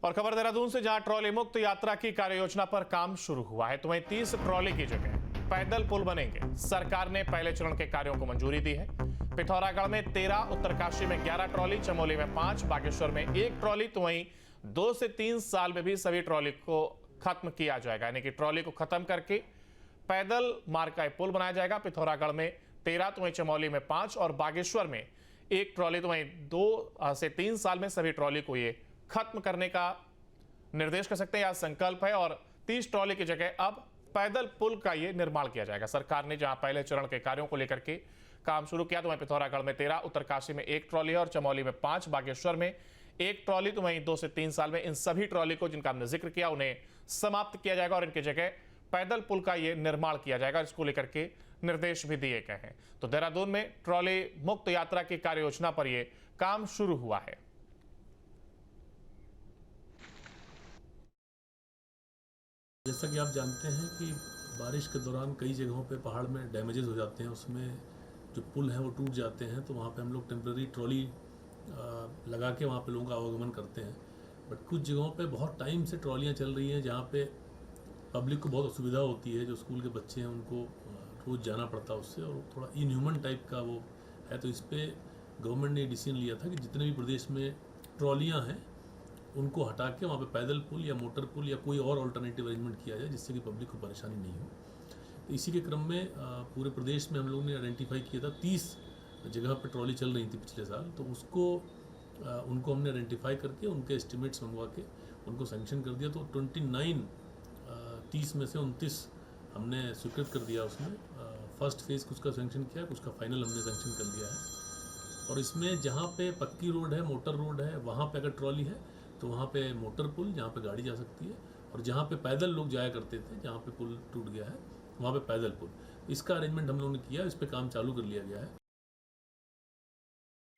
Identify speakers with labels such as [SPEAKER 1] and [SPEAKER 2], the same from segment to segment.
[SPEAKER 1] और खबर देहरादून से, जहां ट्रॉली मुक्त यात्रा की कार्ययोजना पर काम शुरू हुआ है, तो वहीं 30 ट्रॉली की जगह पैदल पुल बनेंगे। सरकार ने पहले चरण के कार्यों को मंजूरी दी है। पिथौरागढ़ में 13, उत्तरकाशी में 11 ट्रॉली, चमोली में 5, बागेश्वर में 1 ट्रॉली, तो वहीं 2 से 3 साल में भी सभी ट्रॉली को खत्म किया जाएगा। यानी कि ट्रॉली को खत्म करके पैदल मार्ग का पुल बनाया जाएगा। पिथौरागढ़ में 13, तो वहीं चमोली में 5 और बागेश्वर में 1 ट्रॉली, तो वहीं 2 से 3 साल में सभी ट्रॉली को ये खत्म करने का निर्देश कर सकते हैं या संकल्प है। और 30 ट्रॉली की जगह अब पैदल पुल का ये निर्माण किया जाएगा। सरकार ने जहां पहले चरण के कार्यों को लेकर के काम शुरू किया, तो वहीं पिथौरागढ़ में 13, उत्तरकाशी में 1 ट्रॉली है और चमोली में 5, बागेश्वर में 1 ट्रॉली, तो वहीं 2 से 3 साल में इन सभी ट्रॉली को, जिनका हमने जिक्र किया, उन्हें समाप्त किया जाएगा और इनकी जगह पैदल पुल का ये निर्माण किया जाएगा। इसको लेकर के निर्देश भी दिए गए हैं। तो देहरादून में ट्रॉली मुक्त यात्रा की कार्य योजना पर यह काम शुरू हुआ है।
[SPEAKER 2] जैसा कि आप जानते हैं कि बारिश के दौरान कई जगहों पे पहाड़ में डैमेजेस हो जाते हैं, उसमें जो पुल हैं वो टूट जाते हैं, तो वहाँ पे हम लोग टेम्पररी ट्रॉली लगा के वहाँ पे लोगों का आवागमन करते हैं। बट कुछ जगहों पे बहुत टाइम से ट्रॉलियाँ चल रही हैं जहाँ पे पब्लिक को बहुत असुविधा होती है। जो स्कूल के बच्चे हैं उनको रोज़ जाना पड़ता है उससे, और थोड़ा इनह्यूमन टाइप का वो है। तो इस पर गवर्नमेंट ने डिसीजन लिया था कि जितने भी प्रदेश में ट्रॉलियाँ हैं उनको हटा के वहाँ पे पैदल पुल या मोटर पुल या कोई और अल्टरनेटिव अरेंजमेंट किया जाए, जिससे कि पब्लिक को परेशानी नहीं हो। तो इसी के क्रम में पूरे प्रदेश में हम लोग ने आइडेंटिफाई किया था 30 जगह पर ट्रॉली चल रही थी पिछले साल, तो उनको हमने आइडेंटिफाई करके उनके एस्टिमेट्स मंगवा के उनको सैंक्शन कर दिया। तो 30 में से 29 हमने स्वीकृत कर दिया। उसमें फर्स्ट फेज़ कुछ का सैंक्शन किया, कुछ का फाइनल हमने सैंक्शन कर दिया है। और इसमें जहाँ पे पक्की रोड है, मोटर रोड है, वहाँ पे अगर ट्रॉली है तो वहाँ पे मोटर पुल, जहाँ पे गाड़ी जा सकती है, और जहाँ पे पैदल लोग जाया करते थे, जहाँ पे पुल टूट गया है वहाँ पे पैदल पुल, इसका अरेंजमेंट हम लोगों ने किया। इस पे काम चालू कर लिया गया है।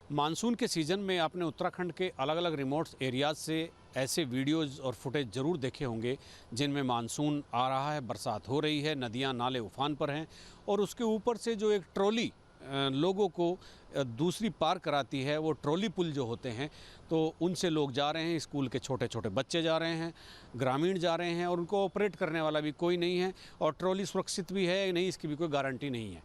[SPEAKER 3] मानसून के सीज़न में आपने उत्तराखंड के अलग अलग रिमोट एरियाज से ऐसे वीडियोज़ और फुटेज ज़रूर देखे होंगे जिनमें मानसून आ रहा है, बरसात हो रही है, नदियां नाले उफान पर हैं, और उसके ऊपर से जो एक ट्रॉली लोगों को दूसरी पार कराती है, वो ट्रॉली पुल जो होते हैं, तो उनसे लोग जा रहे हैं। स्कूल के छोटे छोटे बच्चे जा रहे हैं, ग्रामीण जा रहे हैं, और उनको ऑपरेट करने वाला भी कोई नहीं है, और ट्रॉली सुरक्षित भी है नहीं, इसकी भी कोई गारंटी नहीं है।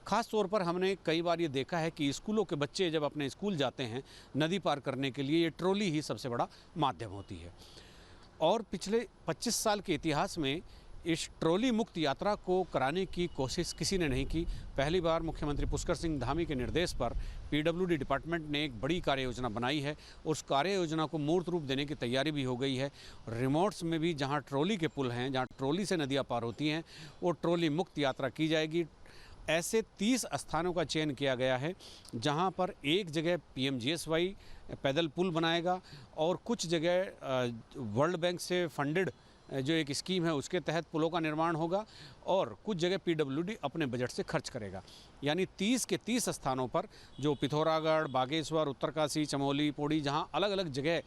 [SPEAKER 3] ख़ास तौर पर हमने कई बार ये देखा है कि स्कूलों के बच्चे जब अपने स्कूल जाते हैं नदी पार करने के लिए, ये ट्रॉली ही सबसे बड़ा माध्यम होती है। और पिछले 25 साल के इतिहास में इस ट्रॉली मुक्त यात्रा को कराने की कोशिश किसी ने नहीं की। पहली बार मुख्यमंत्री पुष्कर सिंह धामी के निर्देश पर पीडब्ल्यूडी डिपार्टमेंट ने एक बड़ी कार्य योजना बनाई है। उस कार्य योजना को मूर्त रूप देने की तैयारी भी हो गई है। रिमोट्स में भी जहां ट्रॉली के पुल हैं, जहां ट्रॉली से नदियां पार होती हैं, वो ट्रॉली मुक्त यात्रा की जाएगी। ऐसे 30 स्थानों का चयन किया गया है जहां पर एक जगह PMGSY पैदल पुल बनाएगा, और कुछ जगह वर्ल्ड बैंक से फंडेड जो एक स्कीम है उसके तहत पुलों का निर्माण होगा, और कुछ जगह PWD अपने बजट से खर्च करेगा। यानी 30 के 30 स्थानों पर, जो पिथौरागढ़, बागेश्वर, उत्तरकाशी, चमोली, पौड़ी, जहां अलग अलग जगह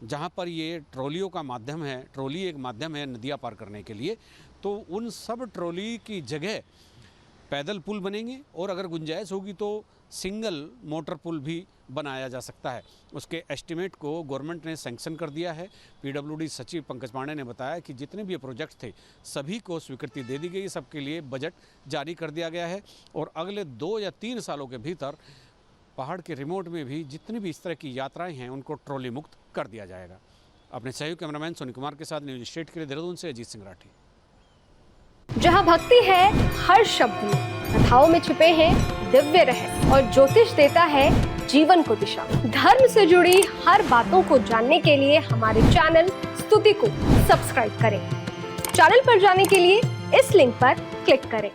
[SPEAKER 3] जहां पर ये ट्रॉलियों का माध्यम है, ट्रॉली एक माध्यम है नदियां पार करने के लिए, तो उन सब ट्रॉली की जगह पैदल पुल बनेंगे, और अगर गुंजाइश होगी तो सिंगल मोटर पुल भी बनाया जा सकता है। उसके एस्टिमेट को गवर्नमेंट ने सैंक्शन कर दिया है। PWD सचिव पंकज पांडे ने बताया कि जितने भी ये प्रोजेक्ट थे सभी को स्वीकृति दे दी गई, सबके लिए बजट जारी कर दिया गया है, और अगले 2 या 3 सालों के भीतर पहाड़ के रिमोट में भी जितनी भी इस तरह की यात्राएँ हैं उनको ट्रॉली मुक्त कर दिया जाएगा। अपने सहयोगी कैमरामैन सोनी कुमार के साथ न्यूज स्टेट के लिए देहरादून से अजीत सिंह राठी।
[SPEAKER 4] जहाँ भक्ति है हर शब्द में, कथाओं में छिपे हैं दिव्य रहस्य, और ज्योतिष देता है जीवन को दिशा। धर्म से जुड़ी हर बातों को जानने के लिए हमारे चैनल स्तुति को सब्सक्राइब करें। चैनल पर जाने के लिए इस लिंक पर क्लिक करें।